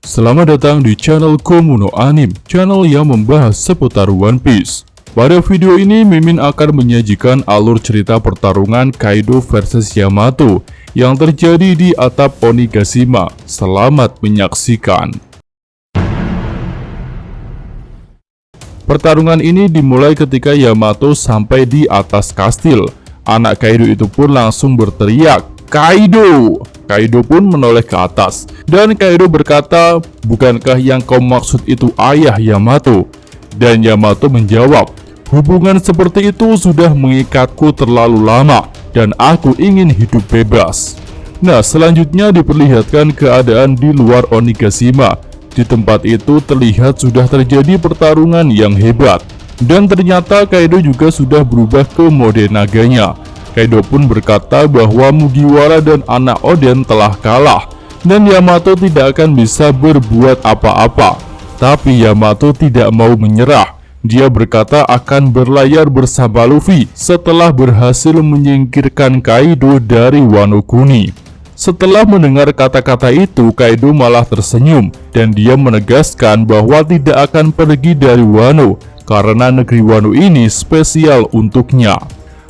Selamat datang di channel Komuno Anime, channel yang membahas seputar One Piece. Pada video ini, Mimin akan menyajikan alur cerita pertarungan Kaido versus Yamato yang terjadi di atap Onigashima. Selamat menyaksikan. Pertarungan ini dimulai ketika Yamato sampai di atas kastil. Anak Kaido itu pun langsung berteriak, "Kaido!" Kaido pun menoleh ke atas, dan Kaido berkata, "Bukankah yang kau maksud itu ayah Yamato?" Dan Yamato menjawab, "Hubungan seperti itu sudah mengikatku terlalu lama, dan aku ingin hidup bebas." Nah, selanjutnya diperlihatkan keadaan di luar Onigashima. Di tempat itu terlihat sudah terjadi pertarungan yang hebat, dan ternyata Kaido juga sudah berubah ke mode naganya. Kaido pun berkata bahwa Mugiwara dan anak Oden telah kalah, dan Yamato tidak akan bisa berbuat apa-apa. Tapi Yamato tidak mau menyerah. Dia berkata akan berlayar bersama Luffy setelah berhasil menyingkirkan Kaido dari Wano Kuni. Setelah mendengar kata-kata itu, Kaido malah tersenyum, dan dia menegaskan bahwa tidak akan pergi dari Wano, karena negeri Wano ini spesial untuknya.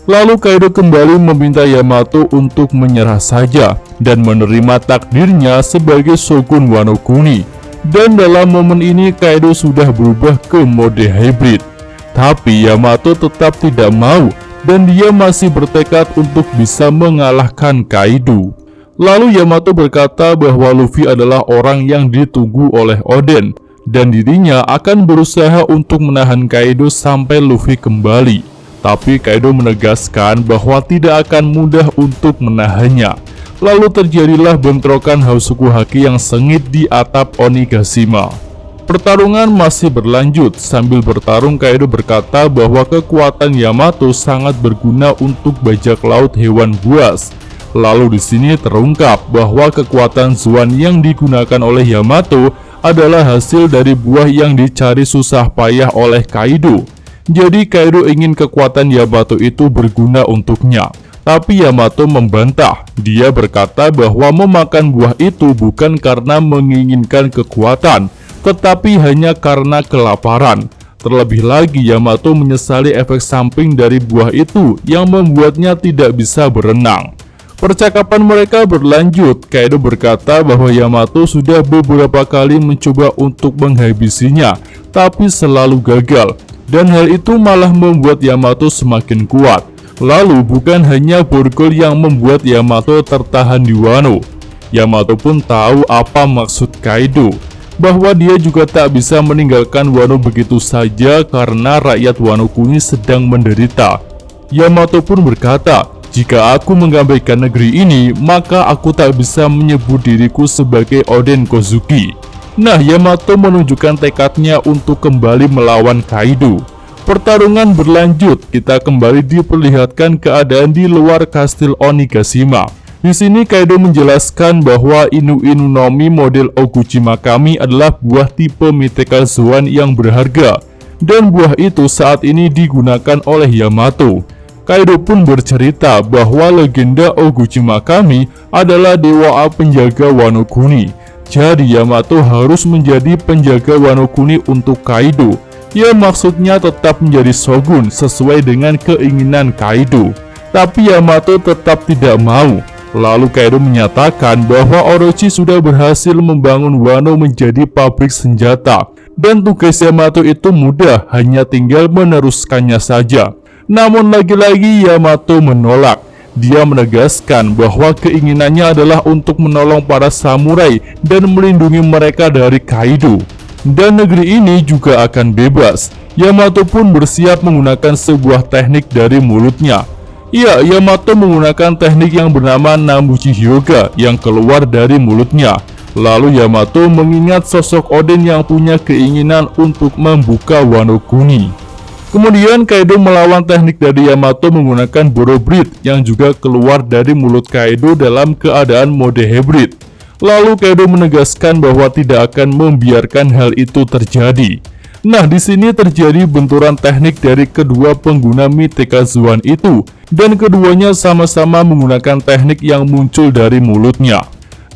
Lalu Kaido kembali meminta Yamato untuk menyerah saja dan menerima takdirnya sebagai Shogun Wano Kuni. Dan dalam momen ini Kaido sudah berubah ke mode hybrid. Tapi Yamato tetap tidak mau, dan dia masih bertekad untuk bisa mengalahkan Kaido. Lalu Yamato berkata bahwa Luffy adalah orang yang ditunggu oleh Oden, dan dirinya akan berusaha untuk menahan Kaido sampai Luffy kembali. Tapi Kaido menegaskan bahwa tidak akan mudah untuk menahannya. Lalu terjadilah bentrokan Hausuku Haki yang sengit di atap Onigashima. Pertarungan masih berlanjut. Sambil bertarung, Kaido berkata bahwa kekuatan Yamato sangat berguna untuk bajak laut hewan buas. Lalu di sini terungkap bahwa kekuatan Zoan yang digunakan oleh Yamato adalah hasil dari buah yang dicari susah payah oleh Kaido. Jadi Kaido ingin kekuatan Yamato itu berguna untuknya. Tapi Yamato membantah. Dia berkata bahwa memakan buah itu bukan karena menginginkan kekuatan, tetapi hanya karena kelaparan. Terlebih lagi Yamato menyesali efek samping dari buah itu yang membuatnya tidak bisa berenang. Percakapan mereka berlanjut. Kaido berkata bahwa Yamato sudah beberapa kali mencoba untuk menghabisinya, tapi selalu gagal. Dan hal itu malah membuat Yamato semakin kuat. Lalu bukan hanya Borgol yang membuat Yamato tertahan di Wano. Yamato pun tahu apa maksud Kaido, bahwa dia juga tak bisa meninggalkan Wano begitu saja karena rakyat Wano Kuni sedang menderita. Yamato pun berkata, "Jika aku mengabaikan negeri ini, maka aku tak bisa menyebut diriku sebagai Oden Kozuki." Nah, Yamato menunjukkan tekadnya untuk kembali melawan Kaido. Pertarungan berlanjut. Kita kembali diperlihatkan keadaan di luar kastil Onigashima. Di sini Kaido menjelaskan bahwa Inu-Inu no Mi model Oguchima Kami adalah buah tipe Mythical Zoan yang berharga, dan buah itu saat ini digunakan oleh Yamato. Kaido pun bercerita bahwa legenda Oguchima Kami adalah dewa penjaga Wano Kuni. Jadi Yamato harus menjadi penjaga Wano Kuni untuk Kaido. Ya, maksudnya tetap menjadi Shogun sesuai dengan keinginan Kaido. Tapi Yamato tetap tidak mau. Lalu Kaido menyatakan bahwa Orochi sudah berhasil membangun Wano menjadi pabrik senjata, dan tugas Yamato itu mudah, hanya tinggal meneruskannya saja. Namun lagi-lagi Yamato menolak. Dia menegaskan bahwa keinginannya adalah untuk menolong para samurai dan melindungi mereka dari Kaido. Dan negeri ini juga akan bebas. Yamato pun bersiap menggunakan sebuah teknik dari mulutnya. Ya, Yamato menggunakan teknik yang bernama Nambuchi Hyoga yang keluar dari mulutnya. Lalu Yamato mengingat sosok Oden yang punya keinginan untuk membuka Wano Kuni. Kemudian Kaido melawan teknik dari Yamato menggunakan Borobreed yang juga keluar dari mulut Kaido dalam keadaan mode hybrid. Lalu Kaido menegaskan bahwa tidak akan membiarkan hal itu terjadi. Nah, di sini terjadi benturan teknik dari kedua pengguna Mitekazuan itu, dan keduanya sama-sama menggunakan teknik yang muncul dari mulutnya.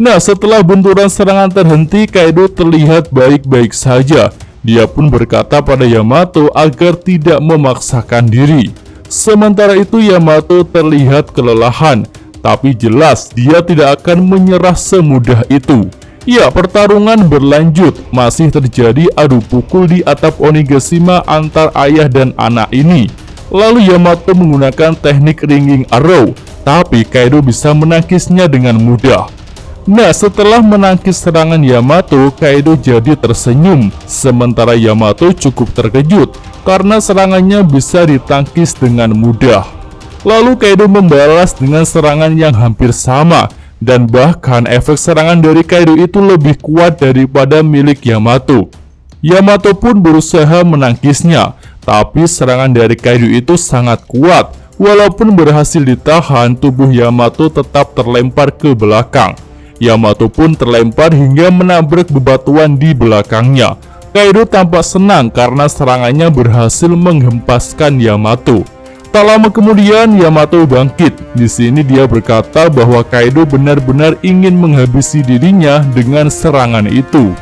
Nah, setelah benturan serangan terhenti, Kaido terlihat baik-baik saja. Dia pun berkata pada Yamato agar tidak memaksakan diri. Sementara itu Yamato terlihat kelelahan, tapi jelas dia tidak akan menyerah semudah itu. Ya, pertarungan berlanjut, masih terjadi adu pukul di atap Onigashima antar ayah dan anak ini. Lalu Yamato menggunakan teknik ringing arrow, tapi Kaido bisa menangkisnya dengan mudah. Nah, setelah menangkis serangan Yamato, Kaido jadi tersenyum, sementara Yamato cukup terkejut karena serangannya bisa ditangkis dengan mudah. Lalu Kaido membalas dengan serangan yang hampir sama, dan bahkan efek serangan dari Kaido itu lebih kuat daripada milik Yamato. Yamato pun berusaha menangkisnya, tapi serangan dari Kaido itu sangat kuat. Walaupun berhasil ditahan, tubuh Yamato tetap terlempar ke belakang. Yamato pun terlempar hingga menabrak bebatuan di belakangnya. Kaido tampak senang karena serangannya berhasil menghempaskan Yamato. Tak lama kemudian Yamato bangkit. Di sini dia berkata bahwa Kaido benar-benar ingin menghabisi dirinya dengan serangan itu.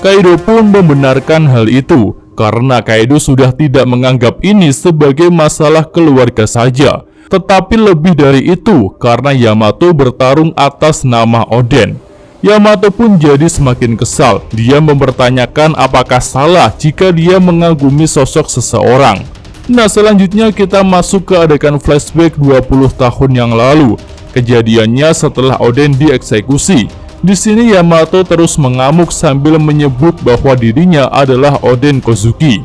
Kaido pun membenarkan hal itu karena Kaido sudah tidak menganggap ini sebagai masalah keluarga saja, tetapi lebih dari itu karena Yamato bertarung atas nama Oden. Yamato pun jadi semakin kesal. Dia mempertanyakan apakah salah jika dia mengagumi sosok seseorang. Nah, selanjutnya kita masuk ke adegan flashback 20 tahun yang lalu. Kejadiannya setelah Oden dieksekusi. Di sini Yamato terus mengamuk sambil menyebut bahwa dirinya adalah Oden Kozuki.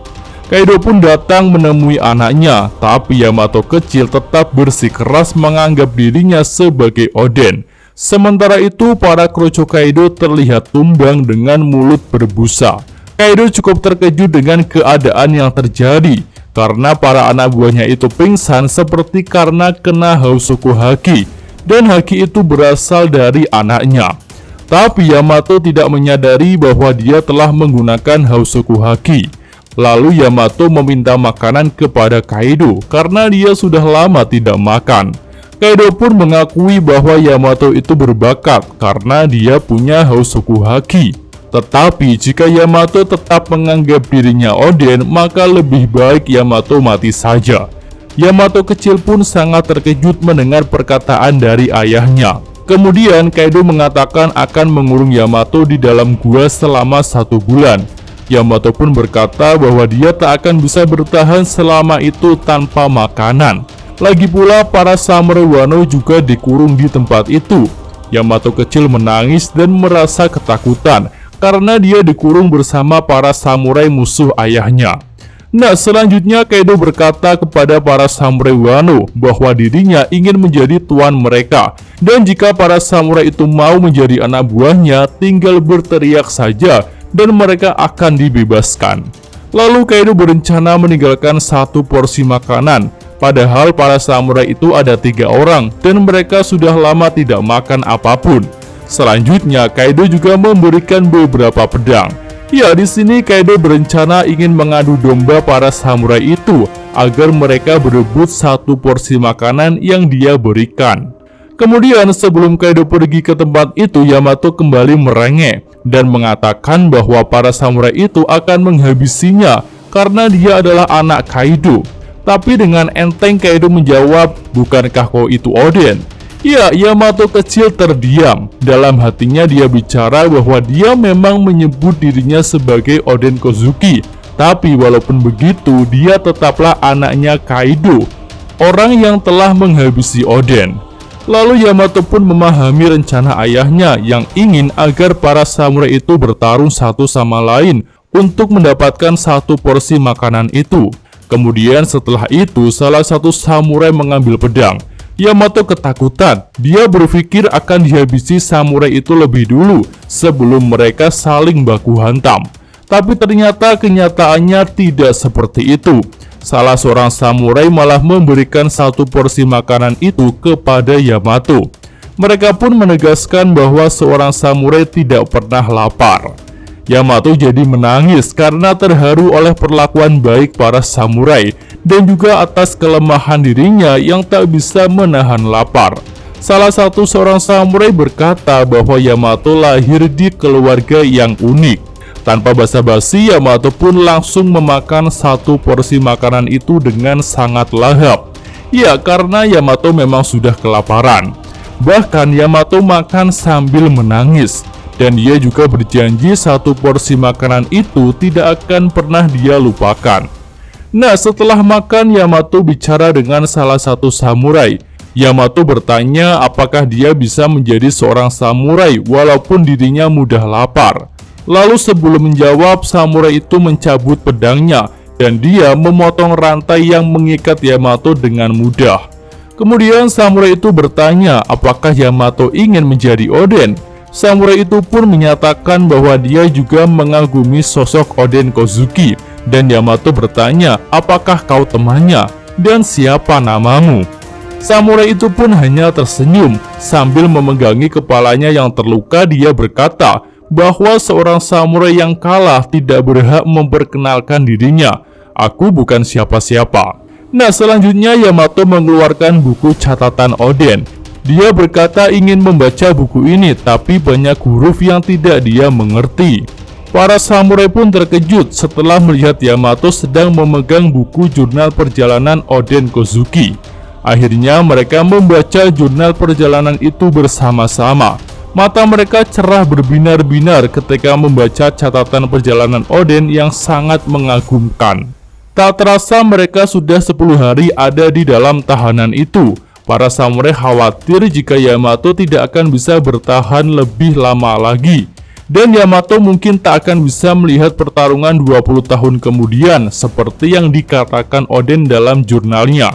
Kaido pun datang menemui anaknya, tapi Yamato kecil tetap bersikeras menganggap dirinya sebagai Oden. Sementara itu, para kruco Kaido terlihat tumbang dengan mulut berbusa. Kaido cukup terkejut dengan keadaan yang terjadi, karena para anak buahnya itu pingsan seperti karena kena Hausoku Haki, dan Haki itu berasal dari anaknya. Tapi Yamato tidak menyadari bahwa dia telah menggunakan Hausoku Haki. Lalu Yamato meminta makanan kepada Kaido karena dia sudah lama tidak makan. Kaido pun mengakui bahwa Yamato itu berbakat karena dia punya Hausoku Haki. Tetapi jika Yamato tetap menganggap dirinya Oden, maka lebih baik Yamato mati saja. Yamato kecil pun sangat terkejut mendengar perkataan dari ayahnya. Kemudian Kaido mengatakan akan mengurung Yamato di dalam gua selama 1 bulan. Yamato pun berkata bahwa dia tak akan bisa bertahan selama itu tanpa makanan. Lagi pula para samurai Wano juga dikurung di tempat itu. Yamato kecil menangis dan merasa ketakutan karena dia dikurung bersama para samurai musuh ayahnya. Nah, selanjutnya Kaido berkata kepada para samurai Wano bahwa dirinya ingin menjadi tuan mereka, dan jika para samurai itu mau menjadi anak buahnya, tinggal berteriak saja dan mereka akan dibebaskan. Lalu Kaido berencana meninggalkan 1 porsi makanan, padahal para samurai itu ada 3 orang dan mereka sudah lama tidak makan apapun. Selanjutnya Kaido juga memberikan beberapa pedang. Ya, di sini Kaido berencana ingin mengadu domba para samurai itu agar mereka berebut 1 porsi makanan yang dia berikan. Kemudian sebelum Kaido pergi ke tempat itu, Yamato kembali merengek dan mengatakan bahwa para samurai itu akan menghabisinya karena dia adalah anak Kaido. Tapi dengan enteng Kaido menjawab, "Bukankah kau itu Oden?" Ya, Yamato kecil terdiam. Dalam hatinya dia bicara bahwa dia memang menyebut dirinya sebagai Oden Kozuki. Tapi walaupun begitu, dia tetaplah anaknya Kaido, orang yang telah menghabisi Oden. Lalu Yamato pun memahami rencana ayahnya yang ingin agar para samurai itu bertarung satu sama lain untuk mendapatkan 1 porsi makanan itu. Kemudian setelah itu, salah satu samurai mengambil pedang. Yamato ketakutan. Dia berpikir akan dihabisi samurai itu lebih dulu sebelum mereka saling baku hantam. Tapi ternyata kenyataannya tidak seperti itu. Salah seorang samurai malah memberikan 1 porsi makanan itu kepada Yamato. Mereka pun menegaskan bahwa seorang samurai tidak pernah lapar. Yamato jadi menangis karena terharu oleh perlakuan baik para samurai dan juga atas kelemahan dirinya yang tak bisa menahan lapar. Salah satu seorang samurai berkata bahwa Yamato lahir di keluarga yang unik. Tanpa basa-basi, Yamato pun langsung memakan satu porsi makanan itu dengan sangat lahap. Ya, karena Yamato memang sudah kelaparan. Bahkan Yamato makan sambil menangis. Dan dia juga berjanji satu porsi makanan itu tidak akan pernah dia lupakan. Nah, setelah makan, Yamato bicara dengan salah satu samurai. Yamato bertanya apakah dia bisa menjadi seorang samurai walaupun dirinya mudah lapar. Lalu sebelum menjawab, samurai itu mencabut pedangnya dan dia memotong rantai yang mengikat Yamato dengan mudah. Kemudian samurai itu bertanya apakah Yamato ingin menjadi Oden. Samurai itu pun menyatakan bahwa dia juga mengagumi sosok Oden Kozuki. Dan Yamato bertanya, apakah kau temannya? Dan siapa namamu? Samurai itu pun hanya tersenyum. Sambil memegangi kepalanya yang terluka, dia berkata bahwa seorang samurai yang kalah tidak berhak memperkenalkan dirinya. Aku bukan siapa-siapa. Nah, selanjutnya Yamato mengeluarkan buku catatan Oden. Dia berkata ingin membaca buku ini, tapi banyak huruf yang tidak dia mengerti. Para samurai pun terkejut setelah melihat Yamato sedang memegang buku jurnal perjalanan Oden Kozuki. Akhirnya mereka membaca jurnal perjalanan itu bersama-sama. Mata mereka cerah berbinar-binar ketika membaca catatan perjalanan Oden yang sangat mengagumkan. Tak terasa mereka sudah 10 hari ada di dalam tahanan itu. Para samurai khawatir jika Yamato tidak akan bisa bertahan lebih lama lagi. Dan Yamato mungkin tak akan bisa melihat pertarungan 20 tahun kemudian seperti yang dikatakan Oden dalam jurnalnya.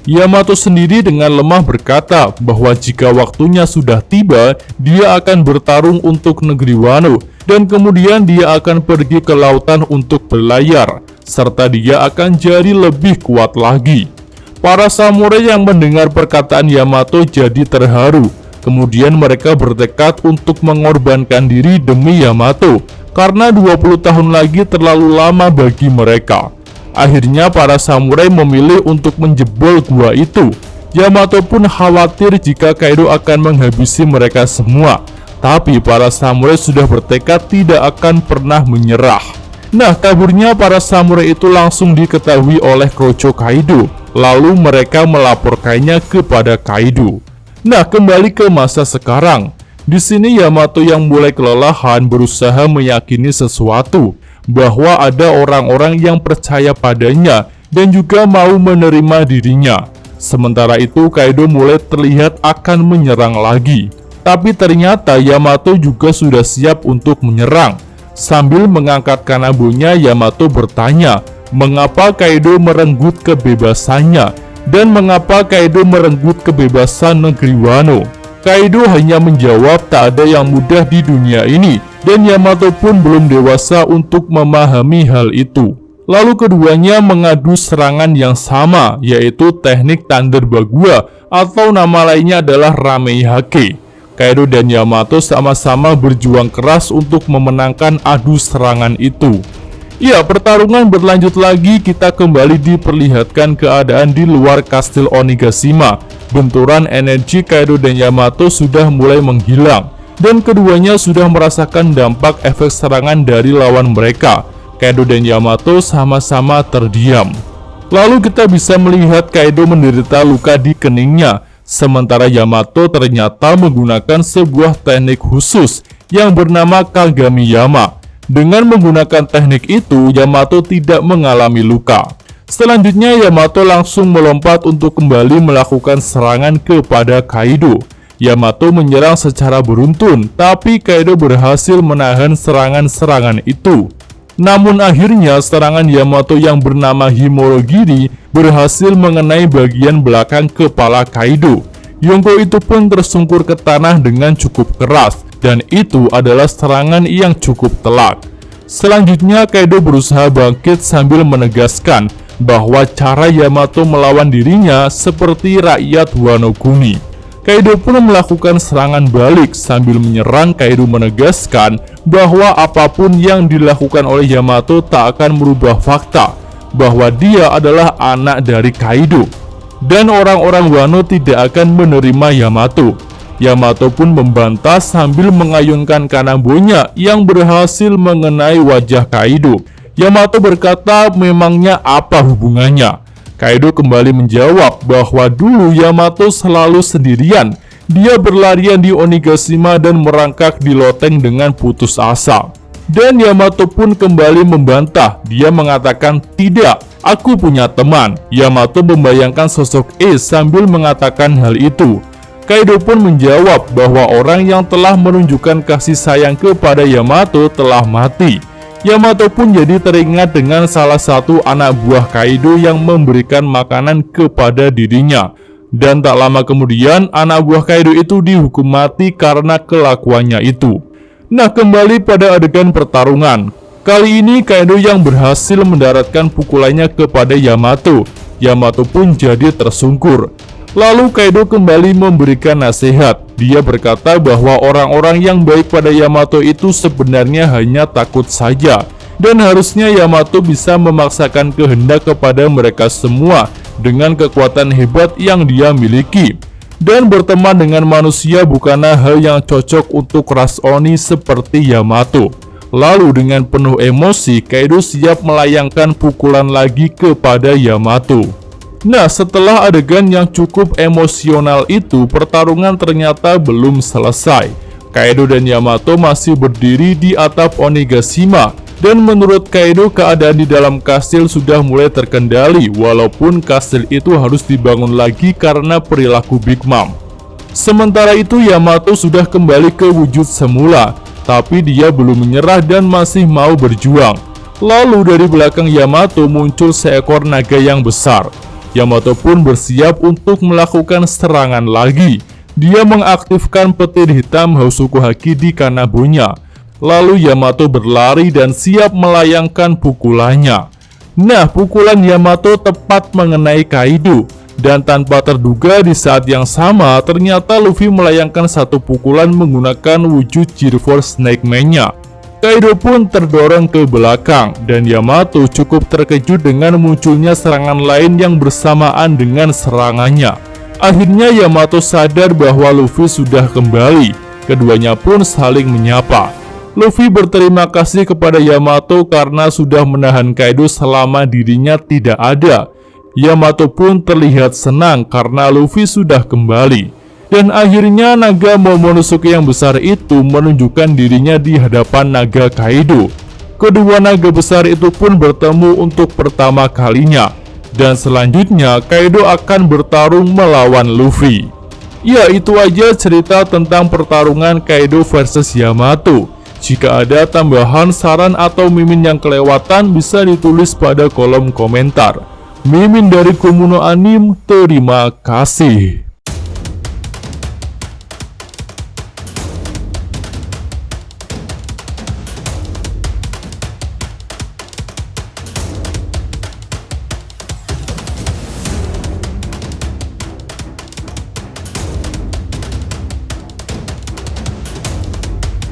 Yamato sendiri dengan lemah berkata bahwa jika waktunya sudah tiba, dia akan bertarung untuk negeri Wano. Dan kemudian dia akan pergi ke lautan untuk berlayar, serta dia akan jadi lebih kuat lagi. Para samurai yang mendengar perkataan Yamato jadi terharu. Kemudian mereka bertekad untuk mengorbankan diri demi Yamato, karena 20 tahun lagi terlalu lama bagi mereka. Akhirnya para samurai memilih untuk menjebol gua itu. Yamato pun khawatir jika Kaido akan menghabisi mereka semua. Tapi para samurai sudah bertekad tidak akan pernah menyerah. Nah, kaburnya para samurai itu langsung diketahui oleh Kroco Kaido. Lalu mereka melaporkannya kepada Kaido. Nah, kembali ke masa sekarang. Di sini Yamato yang mulai kelelahan berusaha meyakini sesuatu, bahwa ada orang-orang yang percaya padanya dan juga mau menerima dirinya. Sementara itu Kaido mulai terlihat akan menyerang lagi. Tapi ternyata Yamato juga sudah siap untuk menyerang. Sambil mengangkat kanabonya, Yamato bertanya, mengapa Kaido merenggut kebebasannya? Dan mengapa Kaido merenggut kebebasan negeri Wano? Kaido hanya menjawab tak ada yang mudah di dunia ini, dan Yamato pun belum dewasa untuk memahami hal itu. Lalu keduanya mengadu serangan yang sama, yaitu teknik Thunder Bagua, atau nama lainnya adalah Ramei-Hake. Kaido dan Yamato sama-sama berjuang keras untuk memenangkan adu serangan itu. Ya, pertarungan berlanjut lagi. Kita kembali diperlihatkan keadaan di luar kastil Onigashima. Benturan energi Kaido dan Yamato sudah mulai menghilang, dan keduanya sudah merasakan dampak efek serangan dari lawan mereka. Kaido dan Yamato sama-sama terdiam. Lalu kita bisa melihat Kaido menderita luka di keningnya, sementara Yamato ternyata menggunakan sebuah teknik khusus yang bernama Kagami-yama. Dengan menggunakan teknik itu, Yamato tidak mengalami luka. Selanjutnya Yamato langsung melompat untuk kembali melakukan serangan kepada Kaido. Yamato menyerang secara beruntun, tapi Kaido berhasil menahan serangan-serangan itu. Namun akhirnya serangan Yamato yang bernama Himorogiri berhasil mengenai bagian belakang kepala Kaido. Yonko itu pun tersungkur ke tanah dengan cukup keras, dan itu adalah serangan yang cukup telak. Selanjutnya Kaido berusaha bangkit sambil menegaskan bahwa cara Yamato melawan dirinya seperti rakyat Wano Kuni. Kaido pun melakukan serangan balik sambil menyerang. Kaido menegaskan bahwa apapun yang dilakukan oleh Yamato tak akan merubah fakta bahwa dia adalah anak dari Kaido. Dan orang-orang Wano tidak akan menerima Yamato. Yamato pun membantah sambil mengayunkan kanambonya yang berhasil mengenai wajah Kaido. Yamato berkata, memangnya apa hubungannya? Kaido kembali menjawab bahwa dulu Yamato selalu sendirian. Dia berlarian di Onigashima dan merangkak di loteng dengan putus asa. Dan Yamato pun kembali membantah. Dia mengatakan, tidak, aku punya teman. Yamato membayangkan sosok Ace sambil mengatakan hal itu. Kaido pun menjawab bahwa orang yang telah menunjukkan kasih sayang kepada Yamato telah mati. Yamato pun jadi teringat dengan salah satu anak buah Kaido yang memberikan makanan kepada dirinya. Dan tak lama kemudian, anak buah Kaido itu dihukum mati karena kelakuannya itu. Nah, kembali pada adegan pertarungan. Kali ini Kaido yang berhasil mendaratkan pukulannya kepada Yamato. Yamato pun jadi tersungkur. Lalu Kaido kembali memberikan nasihat. Dia berkata bahwa orang-orang yang baik pada Yamato itu sebenarnya hanya takut saja. Dan harusnya Yamato bisa memaksakan kehendak kepada mereka semua dengan kekuatan hebat yang dia miliki. Dan berteman dengan manusia bukanlah hal yang cocok untuk ras Oni seperti Yamato. Lalu dengan penuh emosi, Kaido siap melayangkan pukulan lagi kepada Yamato. Nah, setelah adegan yang cukup emosional itu, pertarungan ternyata belum selesai. Kaido dan Yamato masih berdiri di atap Onigashima. Dan menurut Kaido, keadaan di dalam kastil sudah mulai terkendali, walaupun kastil itu harus dibangun lagi karena perilaku Big Mom. Sementara itu Yamato sudah kembali ke wujud semula, tapi dia belum menyerah dan masih mau berjuang. Lalu dari belakang Yamato muncul seekor naga yang besar. Yamato pun bersiap untuk melakukan serangan lagi. Dia mengaktifkan petir hitam Hosoku Haki di kanabonya. Lalu Yamato berlari dan siap melayangkan pukulannya. Nah, pukulan Yamato tepat mengenai Kaido. Dan tanpa terduga di saat yang sama, ternyata Luffy melayangkan satu pukulan menggunakan wujud Gear Force Snake Man-nya. Kaido pun terdorong ke belakang, dan Yamato cukup terkejut dengan munculnya serangan lain yang bersamaan dengan serangannya. Akhirnya Yamato sadar bahwa Luffy sudah kembali. Keduanya pun saling menyapa. Luffy berterima kasih kepada Yamato karena sudah menahan Kaido selama dirinya tidak ada. Yamato pun terlihat senang karena Luffy sudah kembali. Dan akhirnya naga Momonosuke yang besar itu menunjukkan dirinya di hadapan naga Kaido. Kedua naga besar itu pun bertemu untuk pertama kalinya. Dan selanjutnya Kaido akan bertarung melawan Luffy. Ya, itu aja cerita tentang pertarungan Kaido versus Yamato. Jika ada tambahan, saran atau mimin yang kelewatan bisa ditulis pada kolom komentar. Mimin dari Komuno Anime, terima kasih.